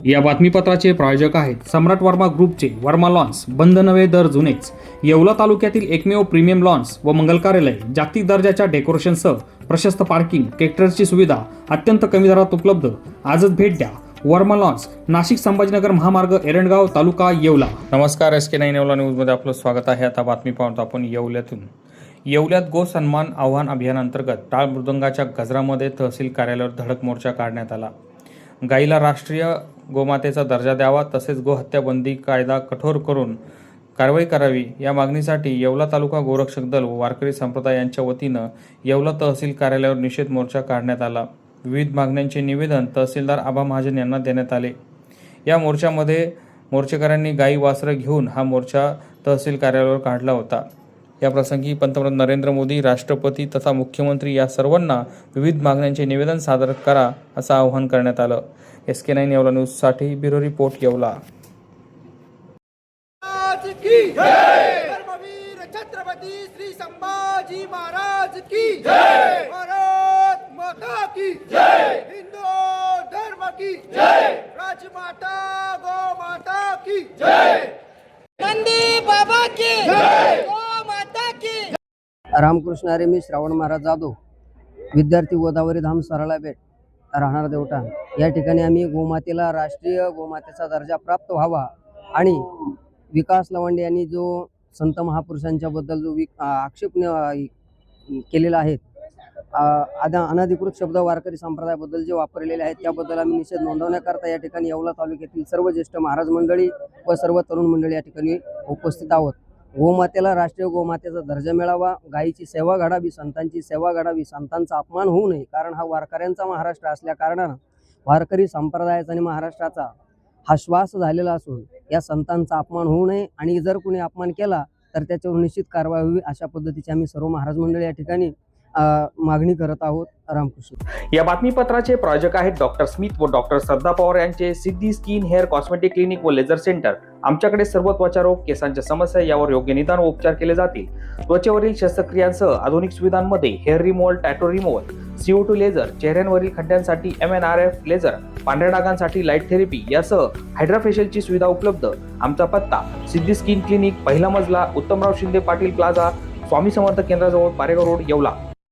या बातमीपत्राचे प्रायोजक आहेत सम्राट वर्मा ग्रुपचे वर्मा लॉन्स, बंद नवे दर जुनेच, येवला तालुक्यातील एकमेव प्रीमियम लॉन्स व मंगल कार्यालय, जागतिक दर्जाच्या डेकोरेशनसह प्रशस्त पार्किंग, ट्रॅक्टरची सुविधा अत्यंत कमी दरात उपलब्ध. आजच भेट द्या. वर्मा लॉन्स, नाशिक संभाजीनगर महामार्ग, एरंडगाव तालुका, येवला. नमस्कार, SK9 येवला न्यूजमध्ये आपलं स्वागत आहे. आता बातमी पाहतो आपण येवल्यातून. येवल्यात गो सन्मान आव्हान अभियानांतर्गत टाळ मृदंगाच्या गजरामध्ये तहसील कार्यालयावर धडक मोर्चा काढण्यात आला. गाईला राष्ट्रीय गोमातेचा दर्जा द्यावा, तसेच गोहत्या बंदी कायदा कठोर करून कारवाई करावी या मागणीसाठी येवला तालुका गोरक्षक दल व वारकरी संप्रदाय यांच्या वतीनं येवला तहसील कार्यालयावर निषेध मोर्चा काढण्यात आला. विविध मागण्यांचे निवेदन तहसीलदार आबा महाजन यांना देण्यात आले. या मोर्चामध्ये मोर्चेकऱ्यांनी गाई वासरं घेऊन हा मोर्चा तहसील कार्यालयावर काढला होता. या प्रसंगी पंतप्रधान नरेंद्र मोदी, राष्ट्रपती तथा मुख्यमंत्री या सर्वांना विविध मागण्यांचे निवेदन सादर करा असं आवाहन करण्यात आलं. SK9 येवला न्यूजसाठी ब्युरो रिपोर्ट, येवला. धर्मवीर छत्रपती श्री संभाजी महाराज की जय. भारत माता की जय. हिंदू धर्म की जय. राजमाता गौ माता की जय. नंदी बाबा की जय. गौ माता की. रामकृष्ण हरी. मी श्रावण महाराज जाधव, विद्यार्थी, गोदावरी धाम सरळा बेट, राहणार देवटा. या ठिकाणी आम्ही गोमातेला राष्ट्रीय गोमातेचा दर्जा प्राप्त व्हावा आणि विकास लवंडे यांनी जो संत महापुरुषांच्या बद्दल जो आक्षेप केलेला आहे, अनधिकृत शब्द वारकरी संप्रदायाबद्दल जे वापरलेले आहेत त्याबद्दल आम्ही निषेध नोंदवण्याकरता या ठिकाणी येवला तालुक्यातील सर्व ज्येष्ठ महाराज मंडळी व सर्व तरुण मंडळी या ठिकाणी उपस्थित आहोत. गोमातेला राष्ट्रीय गोमातेचा दर्जा मिळावा, गायीची सेवा घडावी, संतांची सेवा घडावी, संतांचा अपमान होऊ नये. कारण हा वारकऱ्यांचा महाराष्ट्र असल्या कारणानं वारकरी संप्रदायाचा आणि महाराष्ट्राचा हा श्वास झालेला असून या संतांचा अपमान होऊ नये आणि जर कोणी अपमान केला तर त्याच्यावर निश्चित कारवाई व्हावी, अशा पद्धतीची आम्ही सर्व महाराज मंडळी या ठिकाणी मागणी करत आहोत. रामकृष्ण. या बातमीपत्राचे प्रायोजक आहेत डॉक्टर स्मिथ व डॉक्टर श्रद्धा पवार यांचे सिद्धी स्किन हेअर कॉस्मेटिक क्लिनिक व लेझर सेंटर. आमच्याकडे सर्व त्वचारोग, केसांच्या समस्या यावर योग्य निदान व उपचार केले जातील. त्वचेवरील शस्त्रक्रियांसह आधुनिक सुविधांमध्ये hair removal, tattoo removal, CO2 laser, चेहऱ्यांवरील खड्ड्यांसाठी MNRF लेझर, पांढऱ्या डागांसाठी लाईट थेरपी यासह हायड्राफेशियलची सुविधा उपलब्ध. आमचा पत्ता सिद्धी स्किन क्लिनिक, पहिला मजला, उत्तमराव शिंदे पाटील प्लाझा, स्वामी समर्थ केंद्राजवळ, पारेगाव रोड, येवला.